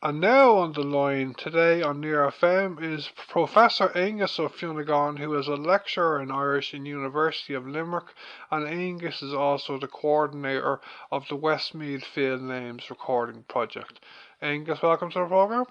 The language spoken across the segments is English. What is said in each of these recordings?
And now on the line today on Near FM is Professor Aengus Ó Fionnagáin, who is a lecturer in Irish in University of Limerick, and Aengus is also the coordinator of the Westmeath Field Names Recording Project. Aengus, welcome to the programme.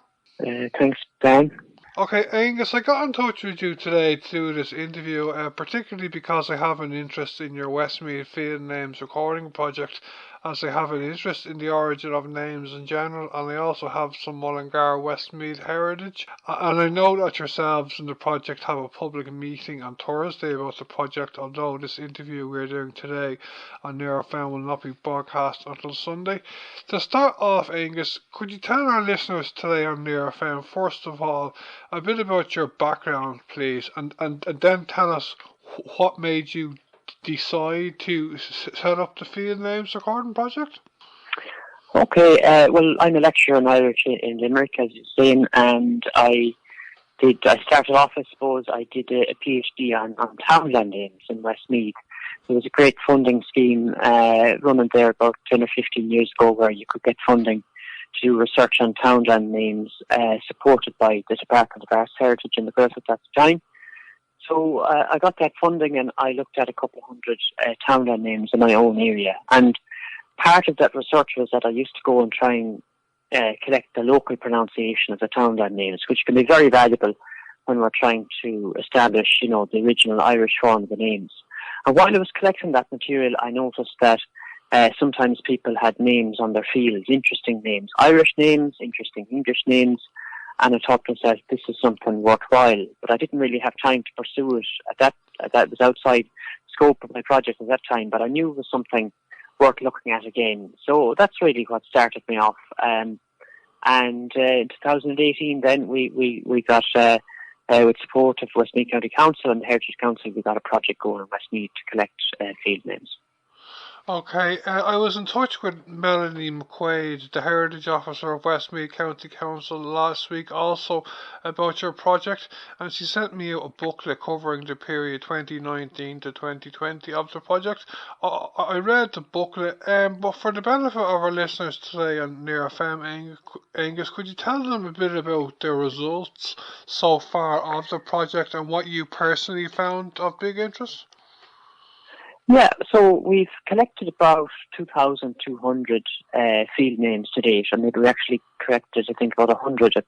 Thanks, Dan. Okay, Aengus, I got in touch with you today to do this interview, particularly because I have an interest in your Westmeath Field Names Recording Project, as I have an interest in the origin of names in general, and I also have some Mullingar Westmeath heritage. And I know that yourselves in the project have a public meeting on Thursday about the project, although this interview we're doing today on Near FM will not be broadcast until Sunday. To start off, Aengus, could you tell our listeners today on Near FM, first of all, a bit about your background, please, and then tell us what made you decide to set up the Field Names Recording Project? Okay, well, I'm a lecturer in Irish in Limerick, as you're saying, and I started off, I suppose, I did a PhD on townland names in Westmeath. There was a great funding scheme running there about 10 or 15 years ago where you could get funding to do research on townland names, supported by the Department of Arts Heritage and the Birth at that time. So I got that funding and I looked at a couple of hundred townland names in my own area. And part of that research was that I used to go and try and collect the local pronunciation of the townland names, which can be very valuable when we're trying to establish, the original Irish form of the names. And while I was collecting that material, I noticed that sometimes people had names on their fields, interesting names, Irish names, interesting English names, and I thought to myself, this is something worthwhile. But I didn't really have time to pursue it. That was outside scope of my project at that time, but I knew it was something worth looking at again. So that's really what started me off. And in 2018, then we got, with support of Westmeath County Council and the Heritage Council, we got a project going in Westmeath to collect field names. Okay, I was in touch with Melanie McQuaid, the Heritage Officer of Westmeath County Council, last week also about your project, and she sent me a booklet covering the period 2019 to 2020 of the project. I read the booklet, but for the benefit of our listeners today on Near FM, Aengus, could you tell them a bit about the results so far of the project and what you personally found of big interest? Yeah, so we've collected about 2,200 field names to date, and we actually collected, I think, about 100 at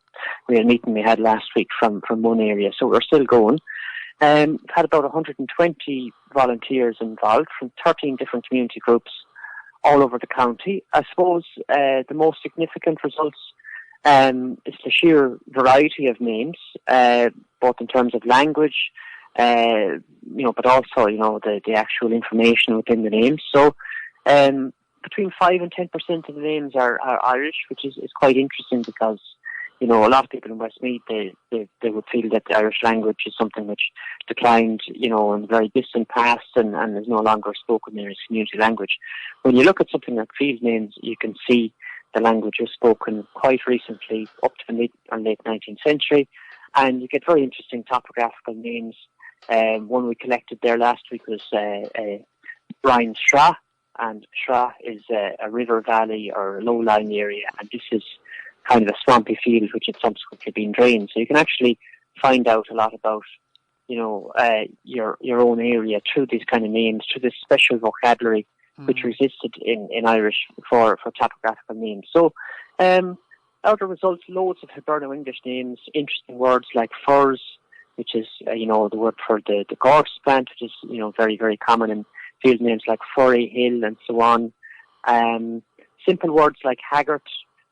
a meeting we had last week from one area, so we're still going. We've had about 120 volunteers involved from 13 different community groups all over the county. I suppose the most significant results is the sheer variety of names, both in terms of language, but also, the actual information within the names. So, between 5 and 10% of the names are Irish, which is quite interesting because, a lot of people in Westmeath, they would feel that the Irish language is something which declined, in the very distant past and is no longer spoken there as community language. When you look at something like field names, you can see the language was spoken quite recently, up to the mid or late 19th century, and you get very interesting topographical names. One we collected there last week was Brian Shra, and Shra is a river valley or a low-lying area, and this is kind of a swampy field which had subsequently been drained. So you can actually find out a lot about, your own area through these kind of names, through this special vocabulary which existed in Irish for topographical names. So out of the results, loads of Hiberno-English names, interesting words like furze, which is, the word for the gorse plant, which is, very, very common in field names like Furry Hill and so on. Simple words like haggart.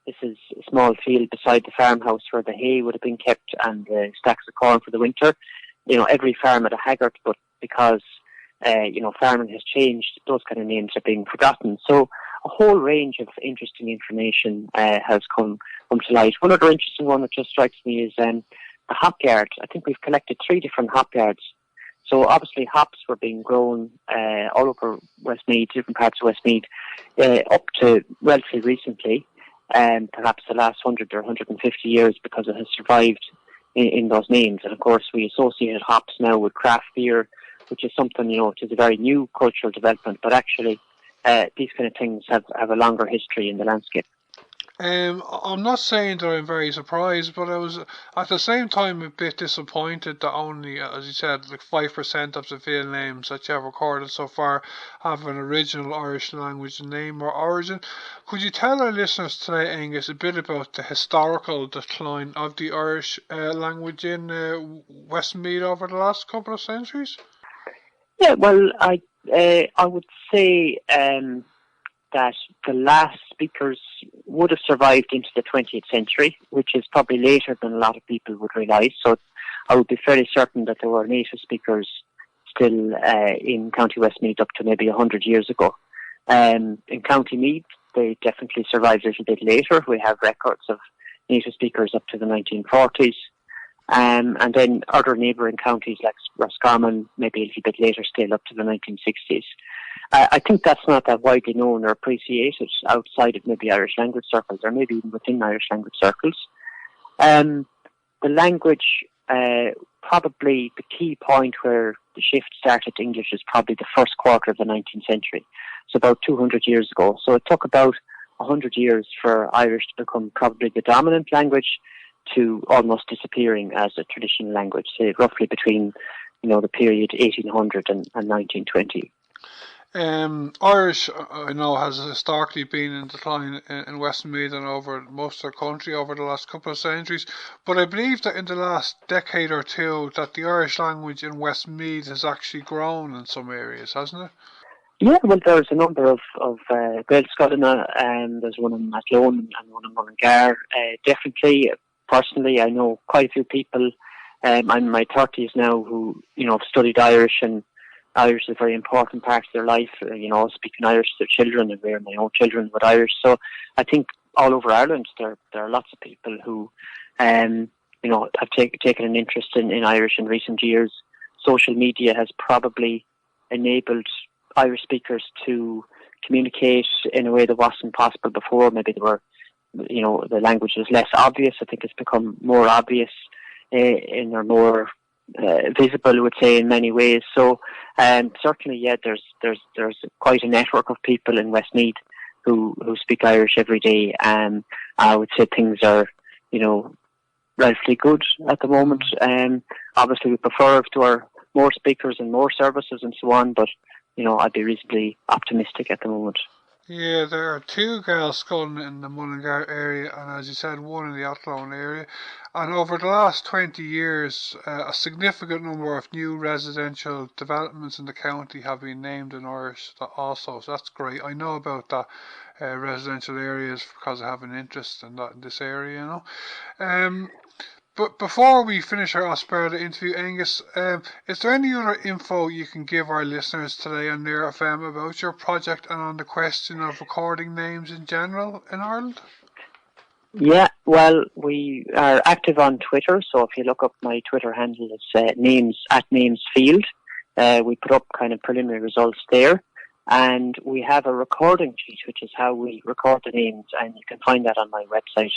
This is a small field beside the farmhouse where the hay would have been kept and stacks of corn for the winter. Every farm had a haggart, but because, farming has changed, those kind of names are being forgotten. So a whole range of interesting information has come to light. One other interesting one that just strikes me is the hop yard. I think we've collected 3 different hop yards. So obviously hops were being grown all over Westmeath, different parts of Westmeath, up to relatively recently, perhaps the last 100 or 150 years, because it has survived in those names. And of course we associated hops now with craft beer, which is something, which is a very new cultural development, but actually these kind of things have a longer history in the landscape. I'm not saying that I'm very surprised, but I was at the same time a bit disappointed that only, as you said, like 5% of the field names that you have recorded so far have an original Irish language name or origin. Could you tell our listeners today, Aengus, a bit about the historical decline of the Irish language in Westmeath over the last couple of centuries? Yeah, well, I would say that the last speakers would have survived into the 20th century, which is probably later than a lot of people would realise. So I would be fairly certain that there were native speakers still in County Westmeath up to maybe 100 years ago. In County Meath, they definitely survived a little bit later. We have records of native speakers up to the 1940s. And then other neighbouring counties like Roscommon, maybe a little bit later still up to the 1960s. I think that's not that widely known or appreciated outside of maybe Irish language circles or maybe even within Irish language circles. The language, probably the key point where the shift started to English is probably the first quarter of the 19th century. So about 200 years ago. So it took about 100 years for Irish to become probably the dominant language to almost disappearing as a traditional language, say roughly between, the period 1800 and 1920. Irish, I know, has historically been in decline in Westmeath and over most of the country over the last couple of centuries, but I believe that in the last decade or two that the Irish language in Westmeath has actually grown in some areas, hasn't it? Yeah, well, there's a number of Gaeilge, and there's one in Athlone and one in Mullingar. Definitely, personally, I know quite a few people. I'm in my 30s now who, have studied Irish, and Irish is a very important part of their life. Speaking Irish to their children and rearing my own children with Irish. So I think all over Ireland there are lots of people who, have taken an interest in Irish in recent years. Social media has probably enabled Irish speakers to communicate in a way that wasn't possible before. Maybe they were, the language was less obvious. I think it's become more obvious or more visible, I would say, in many ways. So certainly, yeah, there's quite a network of people in Westmeath who speak Irish every day, and I would say things are, relatively good at the moment. Obviously, we prefer if there were more speakers and more services and so on, but I'd be reasonably optimistic at the moment. Yeah, there are two Gaeilge in the Mullingar area, and as you said, one in the Athlone area. And over the last 20 years, a significant number of new residential developments in the county have been named in Irish also, so that's great. I know about that residential areas because I have an interest in this area, But before we finish our Osperda interview, Aengus, is there any other info you can give our listeners today on Near FM about your project and on the question of recording names in general in Ireland? Yeah, well, we are active on Twitter, so if you look up my Twitter handle, it's @namesfield. We put up kind of preliminary results there. And we have a recording sheet, which is how we record the names, and you can find that on my website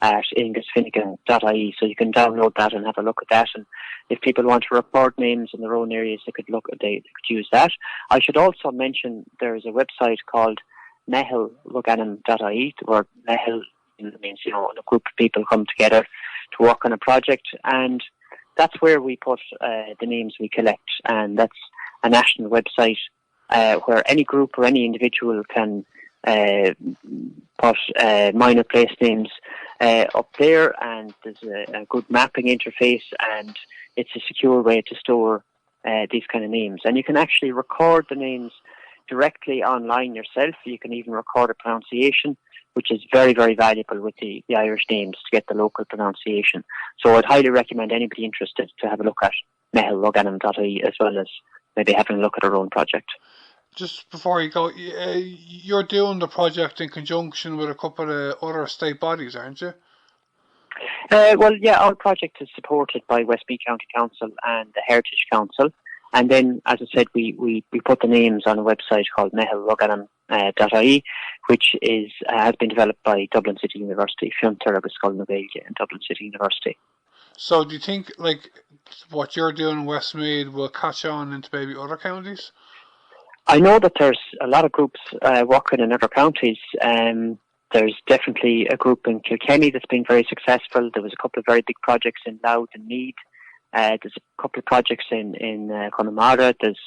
at ingusfinnegan.ie. So you can download that and have a look at that. And if people want to record names in their own areas, they could use that. I should also mention there is a website called t-agallamh.ie, where Meitheamh means a group of people come together to work on a project, and that's where we put the names we collect, and that's a national website. Where any group or any individual can put minor place names up there, and there's a good mapping interface, and it's a secure way to store these kind of names. And you can actually record the names directly online yourself. You can even record a pronunciation, which is very, very valuable with the Irish names to get the local pronunciation. So I'd highly recommend anybody interested to have a look at t-agallamh.ie as well as maybe having a look at our own project. Just before you go, you're doing the project in conjunction with a couple of other state bodies, aren't you? Well, yeah, our project is supported by Westmeath County Council and the Heritage Council. And then, as I said, we put the names on a website called t-agallamh.ie, which has been developed by Dublin City University, Fionnagáin Gaeilge and Dublin City University. So do you think, what you're doing in Westmeath will catch on into maybe other counties? I know that there's a lot of groups working in other counties. There's definitely a group in Kilkenny that's been very successful. There was a couple of very big projects in Louth and Meath. There's a couple of projects in Connemara. There's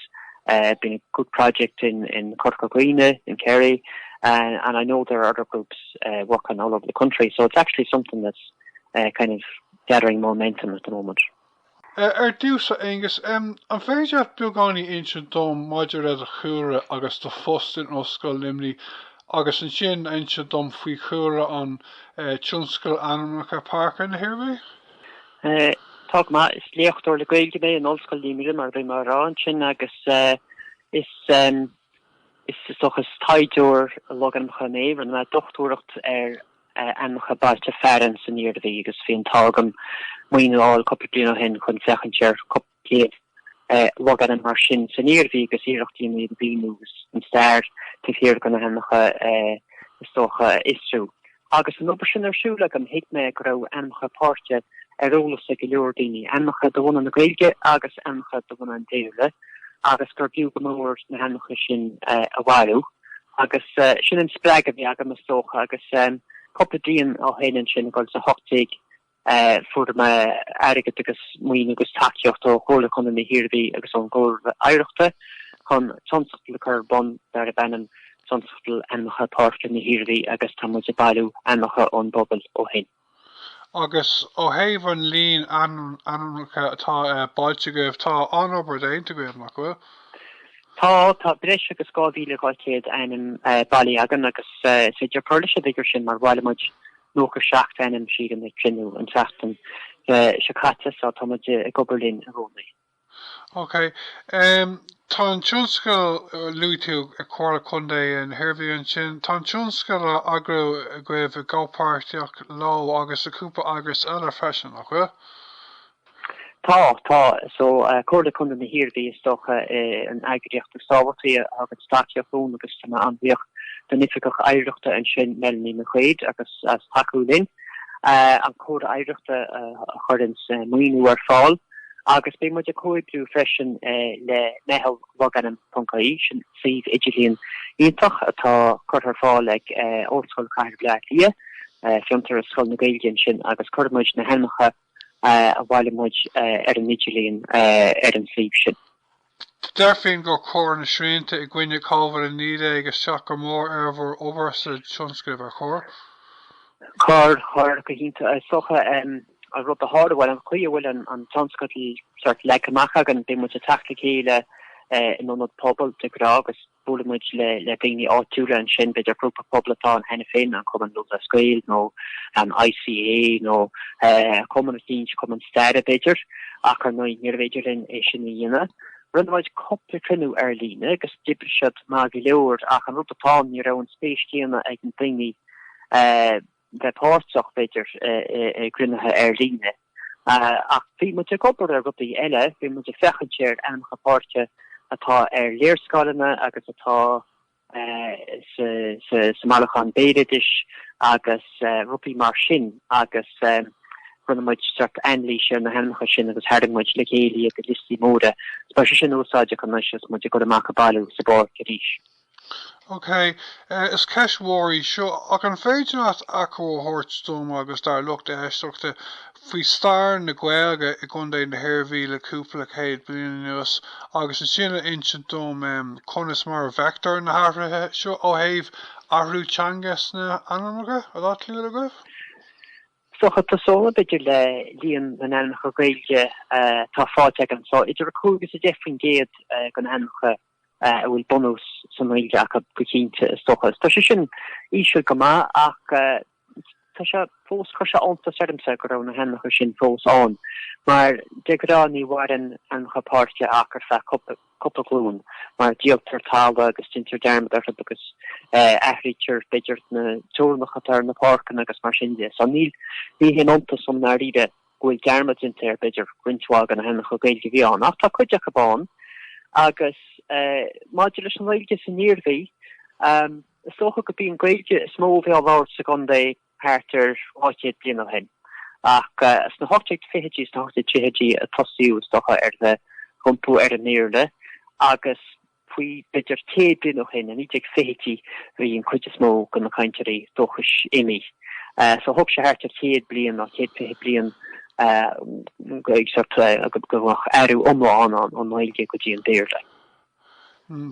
been a good project in Cortagreen in Kerry. And I know there are other groups working all over the country. So it's actually something that's kind of gathering momentum at the moment. Dús Aengus, an féidir beagání ancient dom maidir a chúra agus do fust in Ollscoil Luimnigh agus an sin ancient dom faoi chúra an Tionscadal Ainmneacha Páirce na hIarmhí? Tá ma is léochtúir le Gaeilge mé in Ollscoil Luimnigh mar bhí mar rán sin agus is sochas taidiúr loganmcha mé an na dochtúireacht Ainmneacha Páirce fearan san iarmhí agus fion tágam muoine all couple blino hen chun fechanseir couple logan mar sin san iarmhí agus iarachtaí mé bhíúgus an stair tíhir gona Ainmneacha stocha isú. Agus an obair sin arsúla an hiic me go raibh Ainmneacha Páirce rólas a go leor daoine Ainmneacha do bhna na Gaeilge agus Ainmneacha do bhna an Déile agus gur bíú go mór na Ainmneacha sin a bhhaú agus sin an sppraag a bhí agam stocha agus couple díon á héanaan sin goil sa hochtaigh fuair me airgad agus muoine agus takeíocht ó chóla chun na hIarmhí agus an ggóir éireachta chun tionscadal le chuir bon dar a bheanam tionscadal Ainmneacha Páirce na hIarmhí agus tá muid a bailú Ainmneacha ón bobal ó hain. Agus ó héamh an líon Ainmneacha atá bailte goibh tá an-obair déanta goibh nach bhfuil? Tá breis agus 2000 einm Ballyagan agus féidir perla bigger sin mar bhile muid nócha seacht einm siad an trinú an seachtain se chatte á táid a goberlin a Rónaí. Ok. Tá an Tionscadal luútiú a chóra Contae an hIarmhí an sin. Tá an Tionscadal agru a goibh a gápáirteach lá agus a cúpa agus eile freisin nach bhfuil? Tá so chóla chun na hIarmhí is stocha an agriíocht stáhaí agus staceachún agus tána an bhíoch den nificach éireachta an sin mellní na chuid agus as takeúlinn an chóra éireachta a chuirins muoinú ar fáil agus bé muid a cóidú freisin le Meitheamh loganam Contae sin sih idirlíon ítach atá chuir fáil ag Ollscoil Casltepollard fiantar a scoil na Gaeilge sin agus chuirmuid na Ainmneacha a bhile muid an idirlíon an slíb sin. Darfin go chóir na srianta I gcuine cábhar an níide agus teach go mór arbhar obair sa Tionscadal ar chóir? Chóir go hinnta socha a rud a háda bhfuil an chuí bhfuil an Tionscadal sort le amach an bé muid a tata chéile in an pobl de gra agus bula muid le daoine áitiúla an sin beidir grúpa poblatá an hena féin an cum an Ollscoil nó an ICA nó cum an tíns cum an staire beidir ach ar nóid níor beidir in é sin na dhéine. Runneid couple trinú ar líne agus dibrisad má go leor ach an rutá ní ra an spéis chéanana ag an daoine de páirteach beidir grinnethe ar líne. Ach bhí muid a couple ar rutaí eile, bhí muid a fechanseir Ainmneacha Páirce atá ar léirscálanna agus atá sa Malachan Béiridis agus rupi mar sin agus runna muid start anlíise na Ainmneacha sin agus haring muid le chéile agus listí móda spa sin úsáide chu muid go amach a bailú sa bar ríis. Ok, is ceismhóirí seo ach an féidir at acu thuirtúm agus dar lucht éisteachta faoi stair na Gaeilge I Contae na hIarmhí le cúpla chéad bliain nuas agus an sinna inseantúm conas mar vector na hafrathe seo ó héamh ahrú teangas na Ainmneacha a dá clúla goibh? Socha tá sóla beidir le líon na Ainmneacha Gaeilge tá fáte an so idir a cúgus a defrin géad gan Ainmneacha bhfuil bonús san Gaeilge ach go cínte stochas. Tá sé sin ísio go má ach tá sé fós chu se antas sedimsa go raibh na Ainmneacha sin fós an. Mar de go ní bhhair an Ainmneacha Páirce ach ar fe cuppa glún mar díobtar tála agus tintar dermad ar agus aithrítear beidir na túrnachatar na páircan agus mar sin de. So ní hén antas som na ríide bhfuil dermad intar beidir grintág an Ainmneacha Gaeilge bhí an. Ach tá chuideach a bán agus máidir an Gaeilge san iarmhí socha go bíon Gaeilge is mó bhí á sa Contae hátar áitiad bliana hen. Ach as na hochtaigh fihéidí na hochtaigh tíhéidí a tosíú stocha ar na chumpú ar an níorle agus fwy bydr teb blin o'ch hyn, yn idig ffeiti fi yn cwyd smog yn y cainteri dochus imi. So hwg sy'n hartio'r teb blin o teb blin gweig sort gyfwch arw omlaen o'n Gaeilge gwyddi yn byr.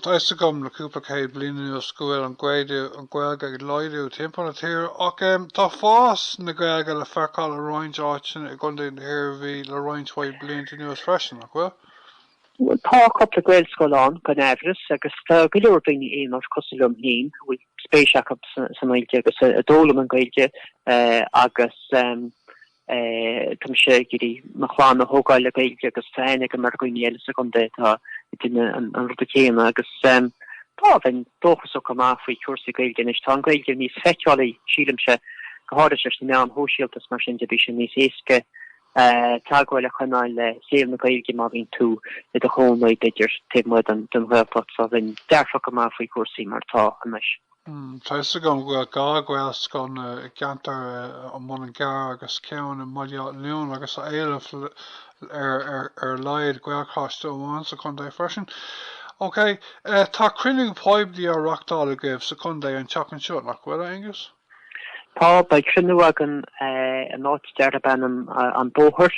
Tá is gom na cúpla cé bliana in Ollscoil an Gaeilge ag leidú timpeall na tír ach tá fás na Gaeilge le feicáil a roinnt áitin i gContae na hIarmhí le roinnt mhaith blianta nuas freisin nach bhfuil? Tá coppla Gaelscoil an gan Everest agus tá go leor daoine éon ar cos Luimnigh bhfuil spéisiach san Gaeilge agus a dólam an Gaeilge agus tam sé giri machláán na hógáil le Gaeilge agus féinnig a mar gcuine eile sa Contae tá duine an rud a chéana agus tá bhain dóchas ó comá faoi cuasaí Gaeilge is tá an Gaeilge níos feiciálaí sílimse go háidir sé na meán hóisialtas mar sin de bhí sin níos éasca tágóil a chunáil le séal na Gaeilge má bhín tú le a hónaid idir téimid an bhilpat sa bhín dearfa go má faoi cuasaí mar tá anis. Tá is gom go gáhil gan gantar an Mullingar agus ceann an Moate agus a éileh ar leid gweilcháiste amháin sa Contae freisin. Ok, tá cruinniú poibdí ar reachtáil a gibh sa Contae an teach an seo nach bhfuil Aengus? Tá ba cruinniú agan an áit Darren an bóthir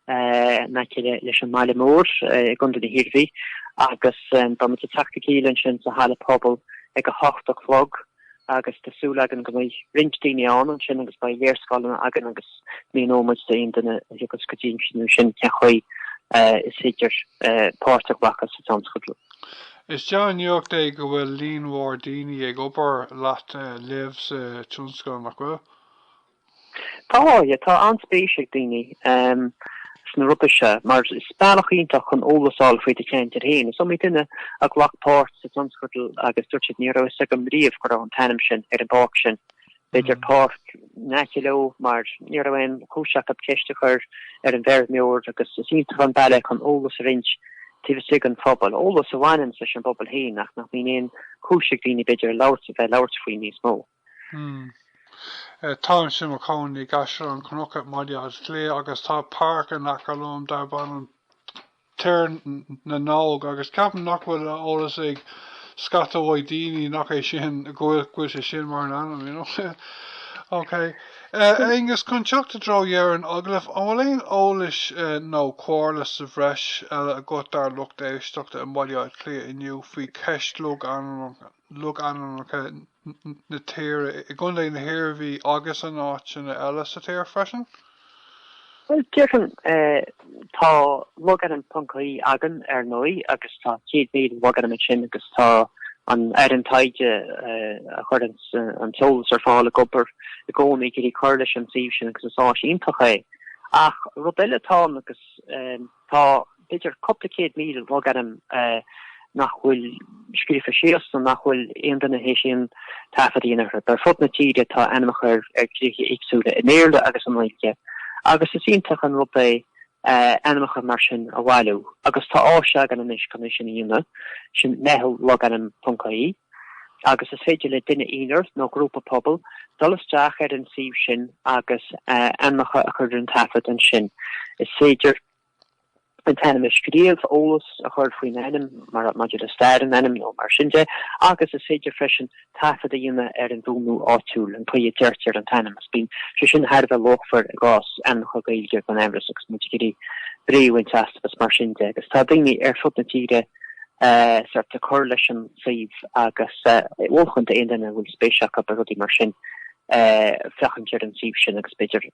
na leis an Ballymore i gContae na hIarmhí agus ba mit a tacticílan sin sa hála pobl ag a hochtach flog agus tásúla agan go mbeidh rintíine an sin agus ba léirscáilna agan agus ní nóid daon duna agus go dtíon sin cechuí is idir páirteach bhachas sa Tionscadal. Is dean neocht é go bhfuil líonmhór daoine ag obair leat libh sa Tionscadal nach bhfuil? Tá anspéisiach daoine na rubbish mar spálach ítach chun ólasáil faoi de ceantar héin. So mí duine a ghlachpát sa Tionscadal agus dúirtead ní raibh sagam riamh go raibh an tanim sin ar an bák sin. Beidir páirc náiciúil mar ní raibh cúiseach ab ceiste chuir ar an bheirmheoir agus is ítach an bailile chun ólas a rinch tíh sig an phobal. Ólas a bhaineann leis an bobal héin nach bhíon éon cúiseach daoine beidir labhairt faoi níos mó. Tá sin mar cáinní gasisiir an cnocha Moate lé agus tá páirc an Athlone dar ban an tír na nóg agus ceapan nach bhfuil ólas ag scatahhaid daoine nach é sin ghfuil sé sin mar an anam, you know. Ok. Aengus chun teachta dro an aglah an bhfuil éon ólas nó comhairle sa bhreis eile a go dar lucht éisteachta an Moate lé inniu faoi ceist lug an na tíre i gContae na hIarmhí agus an áit sin eile sa tír freisin? Well, Darren, tá logan an puncaí agan ar nóí agus tá 100,000 logan an sin agus tá an an taide a chuir an solas ar fáil a gobar i gcónaí gurí chuir leis an síomh sin agus is áis iontacha é. Ach rud eile tá agus tá beidir coppla 100,000 logan nach bhfuil scríofa síos an nach bhfuil aon duine hééis sin taifeadíonar bar fud na tíide tá animach ar clúige éagsúla in éirle agus an Gaeilge. Agus is ionintach an rud animacha mar sin a bhhailú agus tá áise gan an is sin íonna sin nethil logan an puncaí agus is féidir le duine íonar nó grúpa pobl dolasteach ar an síomh sin agus animacha a chuir an taifead an sin. Is féidir an tanim is scríomh ólas a chuir faoin enim mar maidir a stair an enim nó mar sinide agus is féidir freisin taifead a dhéine ar an bhúnú áitiúil an chuí deirtear an tanim is bín sin thar a lochfar a gás an chu Gaeilge gan Everest agus mu gurí bríomhaint as mar sinide agus tá daoine ar fud na tíre sort a chuir leis an saomh agus bhchanta aon duine bhfuil spéisiach a rudí mar sin fechantear an síomh sin agus beidir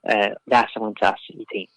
leas an tas í tí.